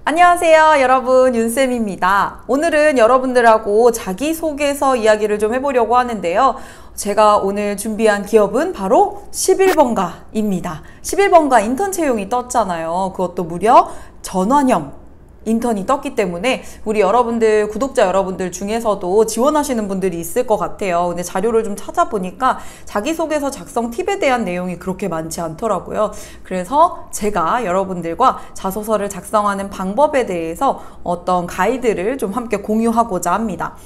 안녕하세요 여러분, 윤쌤입니다. 오늘은 여러분들하고 자기소개서 이야기를 좀 해보려고 하는데요. 제가 오늘 준비한 기업은 바로 11번가입니다. 11번가 인턴 채용이 떴잖아요. 그것도 무려 전환형 인턴이 떴기 때문에 우리 여러분들, 구독자 여러분들 중에서도 지원하시는 분들이 있을 것 같아요. 근데 자료를 좀 찾아보니까 자기소개서 작성 팁에 대한 내용이 그렇게 많지 않더라고요. 그래서 제가 여러분들과 자소서를 작성하는 방법에 대해서 어떤 가이드를 좀 함께 공유하고자 합니다.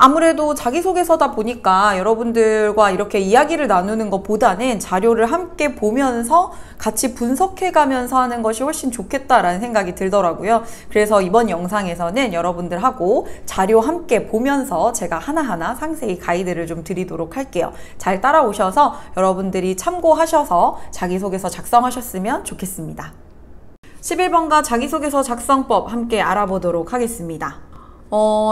아무래도 자기소개서다 보니까 여러분들과 이렇게 이야기를 나누는 것보다는 자료를 함께 보면서 같이 분석해가면서 하는 것이 훨씬 좋겠다라는 생각이 들더라고요. 그래서 이번 영상에서는 여러분들하고 자료 함께 보면서 제가 하나하나 상세히 가이드를 좀 드리도록 할게요. 잘 따라오셔서 여러분들이 참고하셔서 자기소개서 작성하셨으면 좋겠습니다. 11번가 자기소개서 작성법 함께 알아보도록 하겠습니다.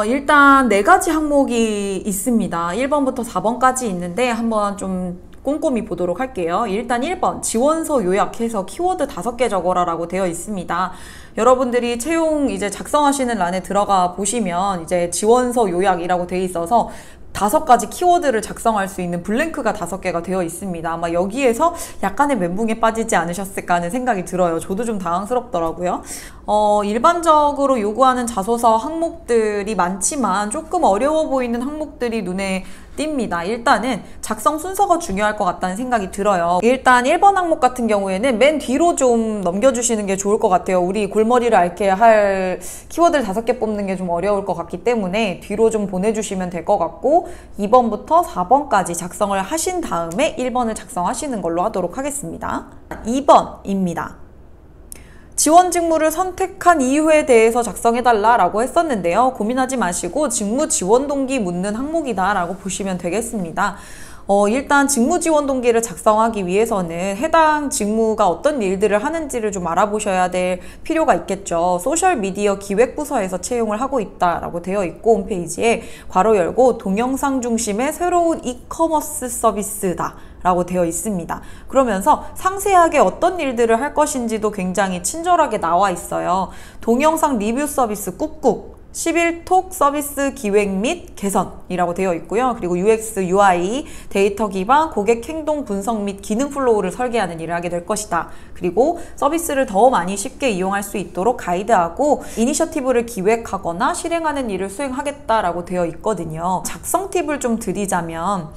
일단 4가지 항목이 있습니다. 1번부터 4번까지 있는데 한번 좀 꼼꼼히 보도록 할게요. 일단 1번 지원서 요약해서 키워드 5개 적어라 라고 되어 있습니다. 여러분들이 채용 이제 작성하시는 란에 들어가 보시면 이제 지원서 요약이라고 되어 있어서 5가지 키워드를 작성할 수 있는 블랭크가 5개가 되어 있습니다. 아마 여기에서 약간의 멘붕에 빠지지 않으셨을까 하는 생각이 들어요. 저도 좀 당황스럽더라고요. 일반적으로 요구하는 자소서 항목들이 많지만 조금 어려워 보이는 항목들이 눈에 띕니다. 일단은 작성 순서가 중요할 것 같다는 생각이 들어요. 일단 1번 항목 같은 경우에는 맨 뒤로 좀 넘겨주시는 게 좋을 것 같아요. 우리 골머리를 앓게 할 키워드를 5개 뽑는 게 좀 어려울 것 같기 때문에 뒤로 좀 보내주시면 될 것 같고 2번부터 4번까지 작성을 하신 다음에 1번을 작성하시는 걸로 하도록 하겠습니다. 2번입니다. 지원 직무를 선택한 이유에 대해서 작성해달라 라고 했었는데요. 고민하지 마시고 직무 지원 동기 묻는 항목이다 라고 보시면 되겠습니다. 일단 직무 지원 동기를 작성하기 위해서는 해당 직무가 어떤 일들을 하는지를 좀 알아보셔야 될 필요가 있겠죠. 소셜미디어 기획부서에서 채용을 하고 있다라고 되어 있고 홈페이지에 괄호 열고 동영상 중심의 새로운 이커머스 서비스다 라고 되어 있습니다. 그러면서 상세하게 어떤 일들을 할 것인지도 굉장히 친절하게 나와 있어요. 동영상 리뷰 서비스 꾹꾹 11톡 서비스 기획 및 개선이라고 되어 있고요. 그리고 UX, UI, 데이터 기반 고객 행동 분석 및 기능 플로우를 설계하는 일을 하게 될 것이다. 그리고 서비스를 더 많이 쉽게 이용할 수 있도록 가이드하고 이니셔티브를 기획하거나 실행하는 일을 수행하겠다라고 되어 있거든요. 작성 팁을 좀 드리자면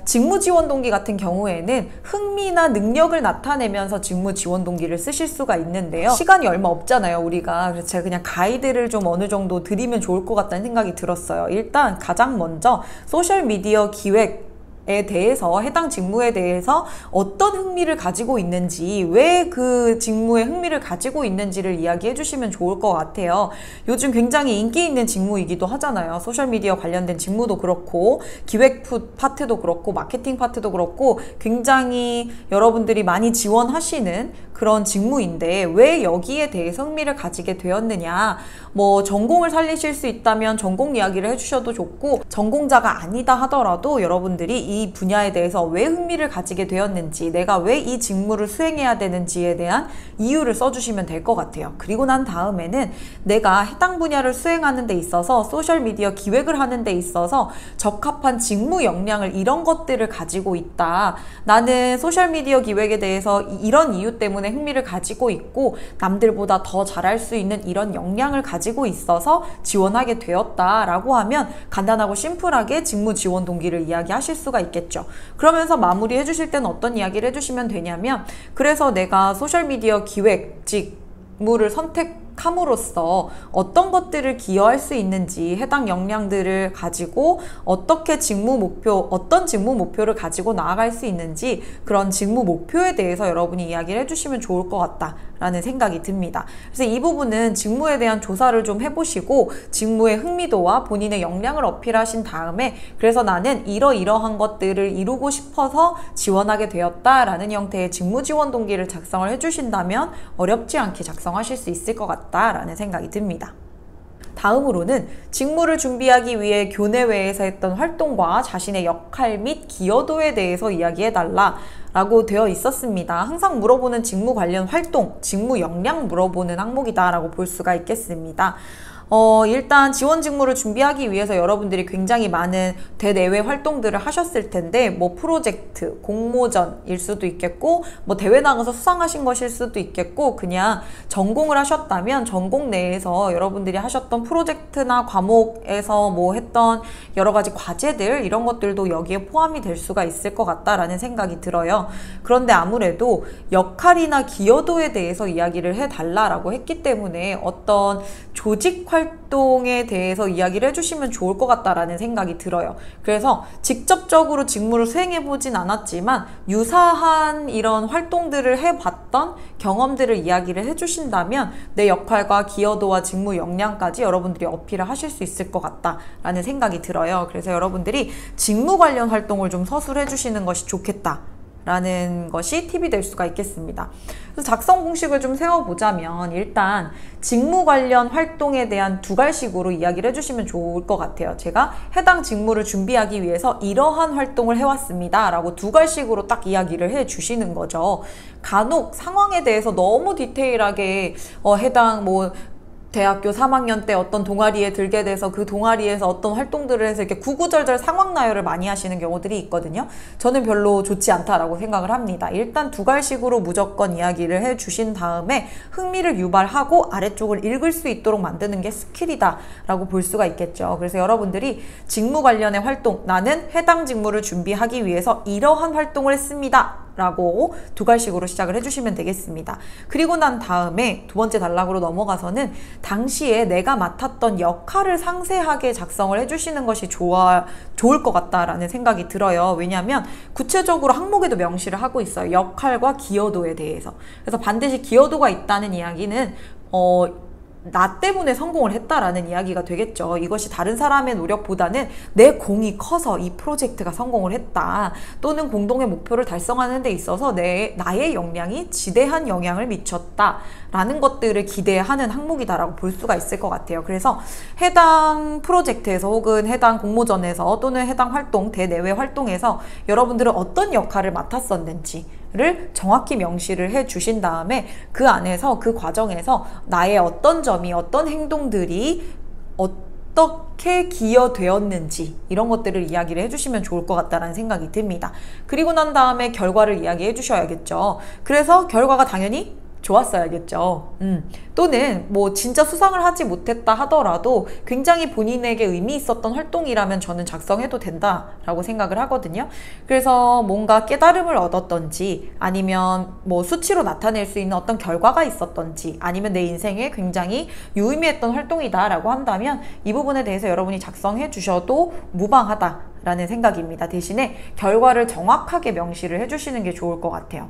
직무 지원 동기 같은 경우에는 흥미나 능력을 나타내면서 직무 지원 동기를 쓰실 수가 있는데요. 시간이 얼마 없잖아요, 우리가. 그래서 제가 그냥 가이드를 좀 어느 정도 드리면 좋을 것 같다는 생각이 들었어요. 일단 가장 먼저 소셜미디어 기획 에 대해서 해당 직무에 대해서 어떤 흥미를 가지고 있는지 왜 그 직무에 흥미를 가지고 있는지를 이야기해 주시면 좋을 것 같아요. 요즘 굉장히 인기 있는 직무이기도 하잖아요. 소셜미디어 관련된 직무도 그렇고 기획 파트도 그렇고 마케팅 파트도 그렇고 굉장히 여러분들이 많이 지원하시는 그런 직무인데 왜 여기에 대해서 흥미를 가지게 되었느냐, 뭐 전공을 살리실 수 있다면 전공 이야기를 해주셔도 좋고 전공자가 아니다 하더라도 여러분들이 이 분야에 대해서 왜 흥미를 가지게 되었는지, 내가 왜 이 직무를 수행해야 되는지에 대한 이유를 써주시면 될 것 같아요. 그리고 난 다음에는 내가 해당 분야를 수행하는 데 있어서 소셜미디어 기획을 하는 데 있어서 적합한 직무 역량을 이런 것들을 가지고 있다. 나는 소셜미디어 기획에 대해서 이런 이유 때문에 흥미를 가지고 있고 남들보다 더 잘할 수 있는 이런 역량을 가지고 있어서 지원하게 되었다라고 하면 간단하고 심플하게 직무 지원 동기를 이야기하실 수가 있겠죠. 그러면서 마무리해 주실 때는 어떤 이야기를 해주시면 되냐면, 그래서 내가 소셜미디어 기획 직무를 선택함으로써 어떤 것들을 기여할 수 있는지, 해당 역량들을 가지고 어떻게 어떤 직무 목표를 가지고 나아갈 수 있는지, 그런 직무 목표에 대해서 여러분이 이야기를 해주시면 좋을 것 같다라는 생각이 듭니다. 그래서 이 부분은 직무에 대한 조사를 좀 해보시고 직무의 흥미도와 본인의 역량을 어필하신 다음에, 그래서 나는 이러이러한 것들을 이루고 싶어서 지원하게 되었다라는 형태의 직무 지원 동기를 작성을 해주신다면 어렵지 않게 작성하실 수 있을 것 같다라는 생각이 듭니다. 다음으로는 직무를 준비하기 위해 교내외에서 했던 활동과 자신의 역할 및 기여도에 대해서 이야기해달라 라고 되어 있었습니다. 항상 물어보는 직무 관련 활동, 직무 역량 물어보는 항목이다 라고 볼 수가 있겠습니다. 일단 지원 직무를 준비하기 위해서 여러분들이 굉장히 많은 대내외 활동들을 하셨을 텐데, 뭐 프로젝트, 공모전일 수도 있겠고, 뭐 대회 나가서 수상하신 것일 수도 있겠고, 그냥 전공을 하셨다면 전공 내에서 여러분들이 하셨던 프로젝트나 과목에서 뭐 했던 여러 가지 과제들, 이런 것들도 여기에 포함이 될 수가 있을 것 같다라는 생각이 들어요. 그런데 아무래도 역할이나 기여도에 대해서 이야기를 해달라라고 했기 때문에 어떤 조직 활동에 대해서 이야기를 해주시면 좋을 것 같다라는 생각이 들어요. 그래서 직접적으로 직무를 수행해보진 않았지만 유사한 이런 활동들을 해봤던 경험들을 이야기를 해주신다면 내 역할과 기여도와 직무 역량까지 여러분들이 어필을 하실 수 있을 것 같다라는 생각이 들어요. 그래서 여러분들이 직무 관련 활동을 좀 서술해 주시는 것이 좋겠다 라는 것이 팁이 될 수가 있겠습니다. 그래서 작성 공식을 좀 세워보자면, 일단 직무 관련 활동에 대한 두 갈식으로 이야기를 해주시면 좋을 것 같아요. 제가 해당 직무를 준비하기 위해서 이러한 활동을 해왔습니다 라고 두 갈식으로 딱 이야기를 해주시는 거죠. 간혹 상황에 대해서 너무 디테일하게 해당 대학교 3학년 때 어떤 동아리에 들게 돼서 그 동아리에서 어떤 활동들을 해서 이렇게 구구절절 상황 나열을 많이 하시는 경우들이 있거든요. 저는 별로 좋지 않다라고 생각을 합니다. 일단 두 갈식으로 무조건 이야기를 해주신 다음에 흥미를 유발하고 아래쪽을 읽을 수 있도록 만드는 게 스킬이다 라고 볼 수가 있겠죠. 그래서 여러분들이 직무 관련의 활동, 나는 해당 직무를 준비하기 위해서 이러한 활동을 했습니다 라고 두 갈식으로 시작을 해주시면 되겠습니다. 그리고 난 다음에 두 번째 단락으로 넘어가서는 당시에 내가 맡았던 역할을 상세하게 작성을 해주시는 것이 좋을 것 같다라는 생각이 들어요. 왜냐하면 구체적으로 항목에도 명시를 하고 있어요. 역할과 기여도에 대해서. 그래서 반드시 기여도가 있다는 이야기는 나 때문에 성공을 했다라는 이야기가 되겠죠. 이것이 다른 사람의 노력보다는 내 공이 커서 이 프로젝트가 성공을 했다, 또는 공동의 목표를 달성하는 데 있어서 나의 역량이 지대한 영향을 미쳤다 라는 것들을 기대하는 항목이다라고 볼 수가 있을 것 같아요. 그래서 해당 프로젝트에서 혹은 해당 공모전에서 또는 해당 활동, 대내외 활동에서 여러분들은 어떤 역할을 맡았었는지 를 정확히 명시를 해 주신 다음에 그 안에서, 그 과정에서 나의 어떤 점이, 어떤 행동들이 어떻게 기여되었는지 이런 것들을 이야기를 해주시면 좋을 것 같다는 생각이 듭니다. 그리고 난 다음에 결과를 이야기해 주셔야겠죠. 그래서 결과가 당연히 좋았어야겠죠. 또는 진짜 수상을 하지 못했다 하더라도 굉장히 본인에게 의미 있었던 활동이라면 저는 작성해도 된다라고 생각을 하거든요. 그래서 뭔가 깨달음을 얻었던지, 아니면 수치로 나타낼 수 있는 어떤 결과가 있었던지, 아니면 내 인생에 굉장히 유의미했던 활동이다라고 한다면 이 부분에 대해서 여러분이 작성해 주셔도 무방하다라는 생각입니다. 대신에 결과를 정확하게 명시를 해주시는 게 좋을 것 같아요.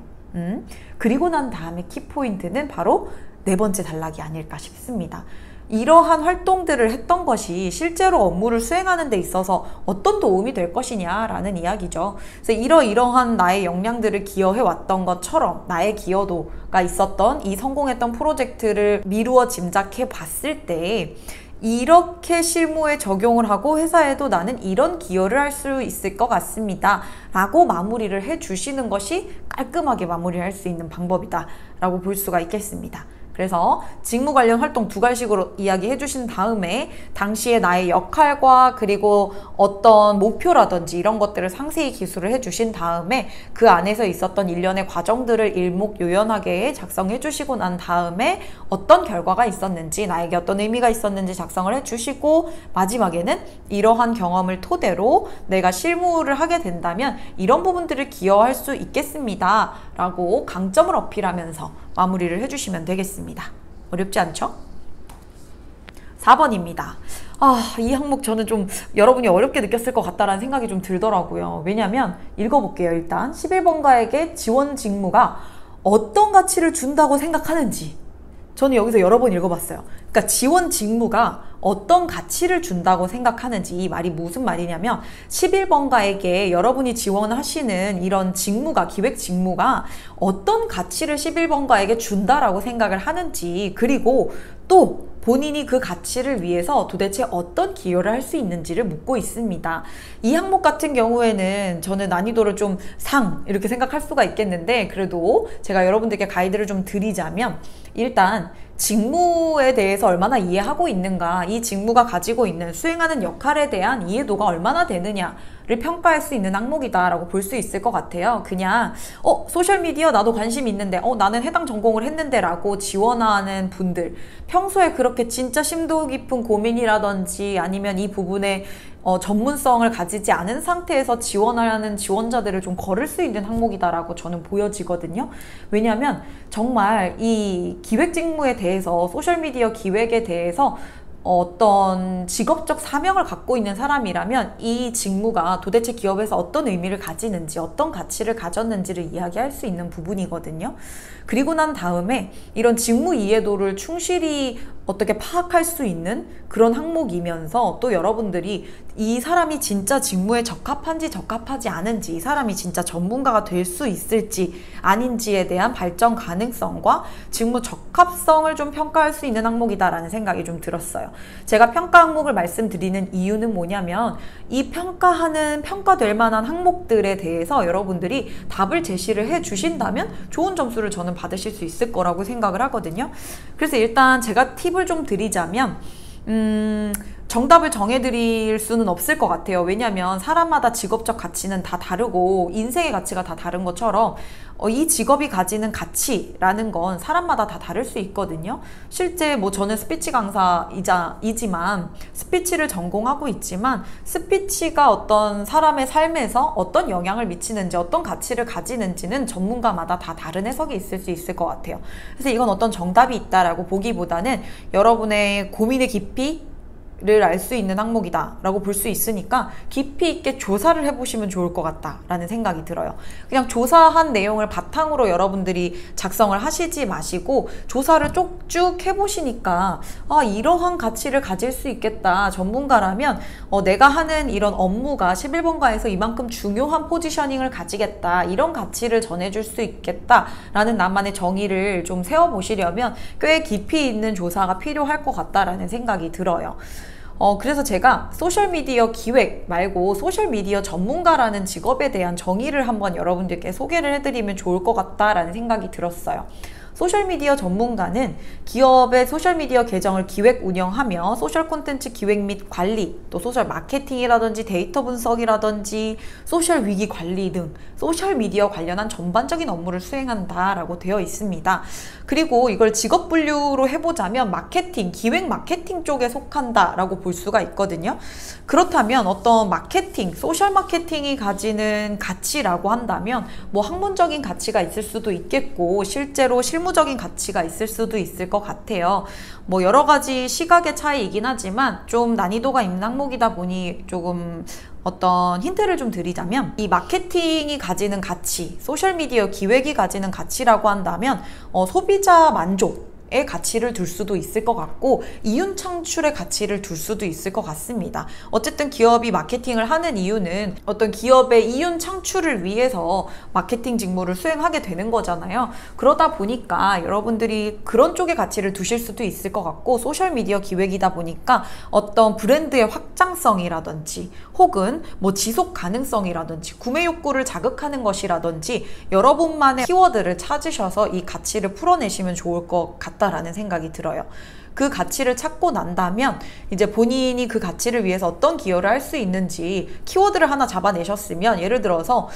그리고 난 다음에 키포인트는 바로 네 번째 단락이 아닐까 싶습니다. 이러한 활동들을 했던 것이 실제로 업무를 수행하는 데 있어서 어떤 도움이 될 것이냐라는 이야기죠. 그래서 이러한 나의 역량들을 기여해 왔던 것처럼 나의 기여도가 있었던 이 성공했던 프로젝트를 미루어 짐작해 봤을 때 이렇게 실무에 적용을 하고 회사에도 나는 이런 기여를 할 수 있을 것 같습니다 라고 마무리를 해 주시는 것이 깔끔하게 마무리할 수 있는 방법이다 라고 볼 수가 있겠습니다. 그래서 직무 관련 활동 두 갈식으로 이야기해 주신 다음에 당시에 나의 역할과 그리고 어떤 목표라든지 이런 것들을 상세히 기술을 해 주신 다음에 그 안에서 있었던 일련의 과정들을 일목요연하게 작성해 주시고 난 다음에 어떤 결과가 있었는지, 나에게 어떤 의미가 있었는지 작성을 해 주시고, 마지막에는 이러한 경험을 토대로 내가 실무를 하게 된다면 이런 부분들을 기여할 수 있겠습니다 라고 강점을 어필하면서 마무리를 해주시면 되겠습니다. 어렵지 않죠? 4번입니다. 이 항목 저는 좀 여러분이 어렵게 느꼈을 것 같다라는 생각이 좀 들더라고요. 왜냐면 읽어볼게요. 일단 11번가에게 지원 직무가 어떤 가치를 준다고 생각하는지, 저는 여기서 여러 번 읽어봤어요. 그러니까 지원 직무가 어떤 가치를 준다고 생각하는지. 이 말이 무슨 말이냐면 11번가에게 여러분이 지원하시는 이런 직무가, 기획 직무가 어떤 가치를 11번가에게 준다라고 생각을 하는지, 그리고 또 본인이 그 가치를 위해서 도대체 어떤 기여를 할 수 있는지를 묻고 있습니다. 이 항목 같은 경우에는 저는 난이도를 좀 상 이렇게 생각할 수가 있겠는데, 그래도 제가 여러분들께 가이드를 좀 드리자면, 일단 직무에 대해서 얼마나 이해하고 있는가, 이 직무가 가지고 있는 수행하는 역할에 대한 이해도가 얼마나 되느냐를 평가할 수 있는 항목이다라고 볼 수 있을 것 같아요. 그냥 소셜미디어 나도 관심 있는데 나는 해당 전공을 했는데 라고 지원하는 분들, 평소에 그렇게 진짜 심도 깊은 고민이라든지 아니면 이 부분에 전문성을 가지지 않은 상태에서 지원하는 지원자들을 좀 거를 수 있는 항목이다라고 저는 보여지거든요. 왜냐하면 정말 이 기획 직무에 대해서, 소셜미디어 기획에 대해서 어떤 직업적 사명을 갖고 있는 사람이라면 이 직무가 도대체 기업에서 어떤 의미를 가지는지, 어떤 가치를 가졌는지를 이야기할 수 있는 부분이거든요. 그리고 난 다음에 이런 직무 이해도를 충실히 어떻게 파악할 수 있는 그런 항목이면서, 또 여러분들이 이 사람이 진짜 직무에 적합한지 적합하지 않은지, 이 사람이 진짜 전문가가 될 수 있을지 아닌지에 대한 발전 가능성과 직무 적합성을 좀 평가할 수 있는 항목이다라는 생각이 좀 들었어요. 제가 평가 항목을 말씀드리는 이유는 뭐냐면, 이 평가될 만한 항목들에 대해서 여러분들이 답을 제시를 해 주신다면 좋은 점수를 저는 받으실 수 있을 거라고 생각을 하거든요. 그래서 일단 제가 팁을 좀 드리자면, 정답을 정해드릴 수는 없을 것 같아요. 왜냐하면 사람마다 직업적 가치는 다 다르고 인생의 가치가 다 다른 것처럼 이 직업이 가지는 가치라는 건 사람마다 다 다를 수 있거든요. 실제 저는 스피치 강사이지만 스피치를 전공하고 있지만, 스피치가 어떤 사람의 삶에서 어떤 영향을 미치는지, 어떤 가치를 가지는지는 전문가마다 다 다른 해석이 있을 수 있을 것 같아요. 그래서 이건 어떤 정답이 있다라고 보기보다는 여러분의 고민의 깊이 를 알 수 있는 항목이다 라고 볼 수 있으니까 깊이 있게 조사를 해보시면 좋을 것 같다 라는 생각이 들어요. 그냥 조사한 내용을 바탕으로 여러분들이 작성을 하시지 마시고, 조사를 쭉쭉 해보시니까 이러한 가치를 가질 수 있겠다, 전문가라면 내가 하는 이런 업무가 11번가에서 이만큼 중요한 포지셔닝을 가지겠다, 이런 가치를 전해줄 수 있겠다 라는 나만의 정의를 좀 세워보시려면 꽤 깊이 있는 조사가 필요할 것 같다라는 생각이 들어요. 그래서 제가 소셜미디어 기획 말고 소셜미디어 전문가라는 직업에 대한 정의를 한번 여러분들께 소개를 해드리면 좋을 것 같다라는 생각이 들었어요. 소셜미디어 전문가는 기업의 소셜미디어 계정을 기획 운영하며 소셜 콘텐츠 기획 및 관리, 또 소셜 마케팅이라든지 데이터 분석이라든지 소셜 위기 관리 등 소셜미디어 관련한 전반적인 업무를 수행한다라고 되어 있습니다. 그리고 이걸 직업 분류로 해보자면 마케팅, 기획 마케팅 쪽에 속한다라고 볼 수가 있거든요. 그렇다면 어떤 마케팅, 소셜 마케팅이 가지는 가치라고 한다면 학문적인 가치가 있을 수도 있겠고, 실제로 실무적인 가치가 있을 수도 있을 것 같아요. 여러 가지 시각의 차이이긴 하지만 좀 난이도가 있는 항목이다 보니 조금 어떤 힌트를 좀 드리자면, 이 마케팅이 가지는 가치, 소셜미디어 기획이 가지는 가치라고 한다면 소비자 만족의 가치를 둘 수도 있을 것 같고, 이윤 창출의 가치를 둘 수도 있을 것 같습니다. 어쨌든 기업이 마케팅을 하는 이유는 어떤 기업의 이윤 창출을 위해서 마케팅 직무를 수행하게 되는 거잖아요. 그러다 보니까 여러분들이 그런 쪽의 가치를 두실 수도 있을 것 같고, 소셜미디어 기획이다 보니까 어떤 브랜드의 확장성이라든지 혹은 지속 가능성이라든지 구매 욕구를 자극하는 것이라든지 여러분만의 키워드를 찾으셔서 이 가치를 풀어내시면 좋을 것 같다라는 생각이 들어요. 그 가치를 찾고 난다면 이제 본인이 그 가치를 위해서 어떤 기여를 할 수 있는지 키워드를 하나 잡아내셨으면, 예를 들어서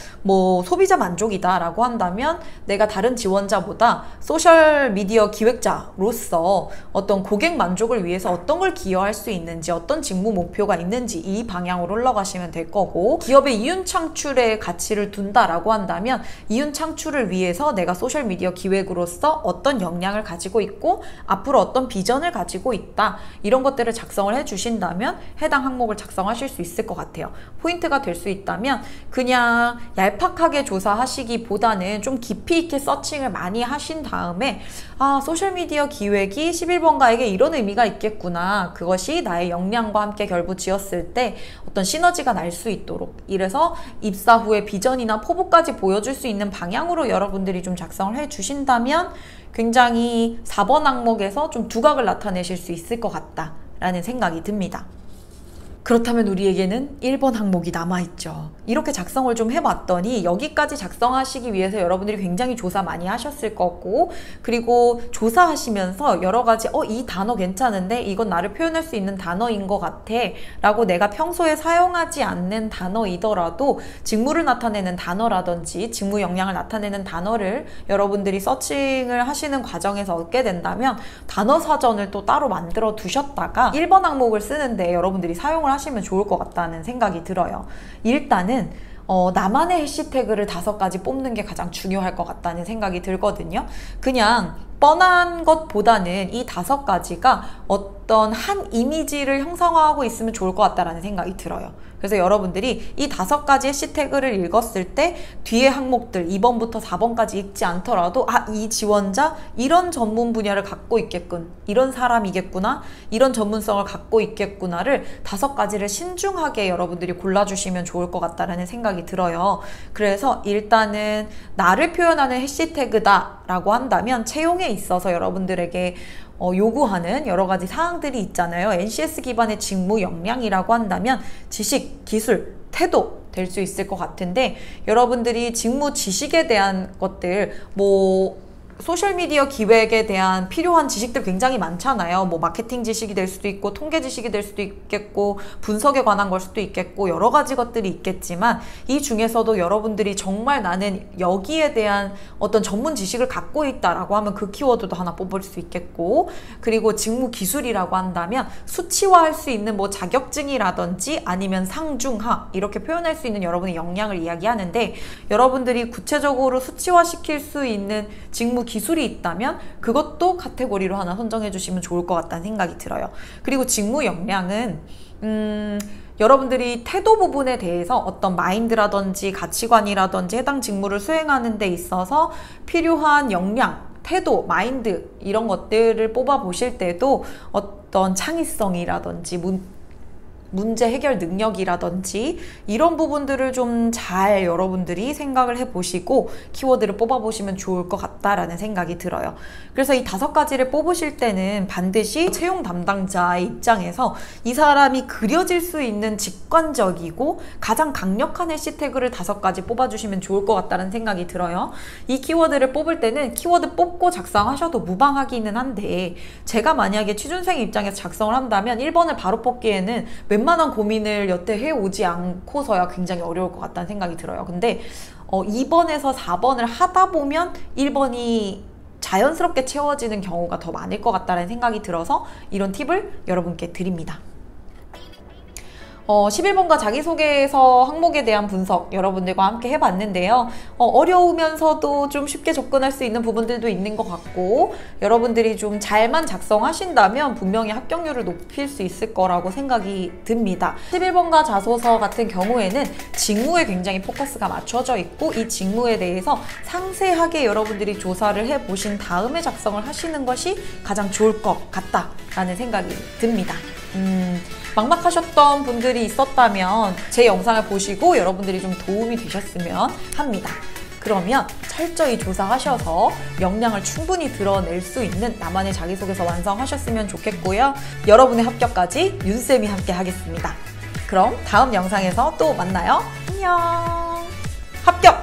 소비자 만족이다 라고 한다면 내가 다른 지원자보다 소셜미디어 기획자로서 어떤 고객 만족을 위해서 어떤 걸 기여할 수 있는지, 어떤 직무 목표가 있는지 이 방향으로 흘러가시면 될 거고, 기업의 이윤 창출에 가치를 둔다라고 한다면 이윤 창출을 위해서 내가 소셜미디어 기획으로서 어떤 역량을 가지고 있고 있고 앞으로 어떤 비전을 가지고 있다. 이런 것들을 작성을 해주신다면 해당 항목을 작성하실 수 있을 것 같아요. 포인트가 될 수 있다면 그냥 얄팍하게 조사하시기보다는 좀 깊이 있게 서칭을 많이 하신 다음에 소셜미디어 기획이 11번가에게 이런 의미가 있겠구나. 그것이 나의 역량과 함께 결부지었을 때 어떤 시너지가 날 수 있도록, 이래서 입사 후에 비전이나 포부까지 보여줄 수 있는 방향으로 여러분들이 좀 작성을 해주신다면 굉장히 4번 항목에서 좀 두각을 나타내실 수 있을 것 같다라는 생각이 듭니다. 그렇다면 우리에게는 1번 항목이 남아있죠. 이렇게 작성을 좀 해봤더니 여기까지 작성하시기 위해서 여러분들이 굉장히 조사 많이 하셨을 거고, 그리고 조사하시면서 여러 가지 이 단어 괜찮은데 이건 나를 표현할 수 있는 단어인 것 같아 라고 내가 평소에 사용하지 않는 단어이더라도 직무를 나타내는 단어라든지 직무 역량을 나타내는 단어를 여러분들이 서칭을 하시는 과정에서 얻게 된다면 단어 사전을 또 따로 만들어 두셨다가 1번 항목을 쓰는데 여러분들이 사용을 하시면 좋을 것 같다는 생각이 들어요. 일단은 나만의 해시태그를 5가지 뽑는 게 가장 중요할 것 같다는 생각이 들거든요. 그냥 뻔한 것보다는 이 5가지가 어떤 한 이미지를 형성하고 있으면 좋을 것 같다는 생각이 들어요. 그래서 여러분들이 이 5가지 해시태그를 읽었을 때 뒤에 항목들 2번부터 4번까지 읽지 않더라도 이 지원자 이런 전문 분야를 갖고 있겠군, 이런 사람이겠구나, 이런 전문성을 갖고 있겠구나를 5가지를 신중하게 여러분들이 골라주시면 좋을 것 같다는 생각이 들어요. 그래서 일단은 나를 표현하는 해시태그다 라고 한다면 채용에 있어서 여러분들에게 요구하는 여러 가지 사항들이 있잖아요. NCS 기반의 직무 역량이라고 한다면 지식, 기술, 태도 될 수 있을 것 같은데, 여러분들이 직무 지식에 대한 것들, 소셜미디어 기획에 대한 필요한 지식들 굉장히 많잖아요. 마케팅 지식이 될 수도 있고 통계 지식이 될 수도 있겠고 분석에 관한 걸 수도 있겠고 여러 가지 것들이 있겠지만, 이 중에서도 여러분들이 정말 나는 여기에 대한 어떤 전문 지식을 갖고 있다라고 하면 그 키워드도 하나 뽑을 수 있겠고, 그리고 직무 기술이라고 한다면 수치화할 수 있는 자격증이라든지 아니면 상중하 이렇게 표현할 수 있는 여러분의 역량을 이야기하는데, 여러분들이 구체적으로 수치화시킬 수 있는 직무 기술이 있다면 그것도 카테고리로 하나 선정해 주시면 좋을 것 같다는 생각이 들어요. 그리고 직무 역량은 여러분들이 태도 부분에 대해서 어떤 마인드라든지 가치관이라든지 해당 직무를 수행하는 데 있어서 필요한 역량, 태도, 마인드 이런 것들을 뽑아 보실 때도 어떤 창의성이라든지 문제 해결 능력이라든지 이런 부분들을 좀 잘 여러분들이 생각을 해보시고 키워드를 뽑아보시면 좋을 것 같다라는 생각이 들어요. 그래서 이 5가지를 뽑으실 때는 반드시 채용 담당자의 입장에서 이 사람이 그려질 수 있는 직관적이고 가장 강력한 해시태그를 5가지 뽑아주시면 좋을 것 같다는 생각이 들어요. 이 키워드를 뽑을 때는 키워드 뽑고 작성하셔도 무방하기는 한데, 제가 만약에 취준생 입장에서 작성을 한다면 1번을 바로 뽑기에는 웬만한 고민을 여태 해오지 않고서야 굉장히 어려울 것 같다는 생각이 들어요. 근데 2번에서 4번을 하다 보면 1번이 자연스럽게 채워지는 경우가 더 많을 것 같다는 생각이 들어서 이런 팁을 여러분께 드립니다. 11번가 자기소개서 항목에 대한 분석 여러분들과 함께 해봤는데요. 어려우면서도 좀 쉽게 접근할 수 있는 부분들도 있는 것 같고, 여러분들이 좀 잘만 작성하신다면 분명히 합격률을 높일 수 있을 거라고 생각이 듭니다. 11번가 자소서 같은 경우에는 직무에 굉장히 포커스가 맞춰져 있고, 이 직무에 대해서 상세하게 여러분들이 조사를 해보신 다음에 작성을 하시는 것이 가장 좋을 것 같다라는 생각이 듭니다. 막막하셨던 분들이 있었다면 제 영상을 보시고 여러분들이 좀 도움이 되셨으면 합니다. 그러면 철저히 조사하셔서 역량을 충분히 드러낼 수 있는 나만의 자기소개서 완성하셨으면 좋겠고요. 여러분의 합격까지 윤쌤이 함께 하겠습니다. 그럼 다음 영상에서 또 만나요. 안녕. 합격!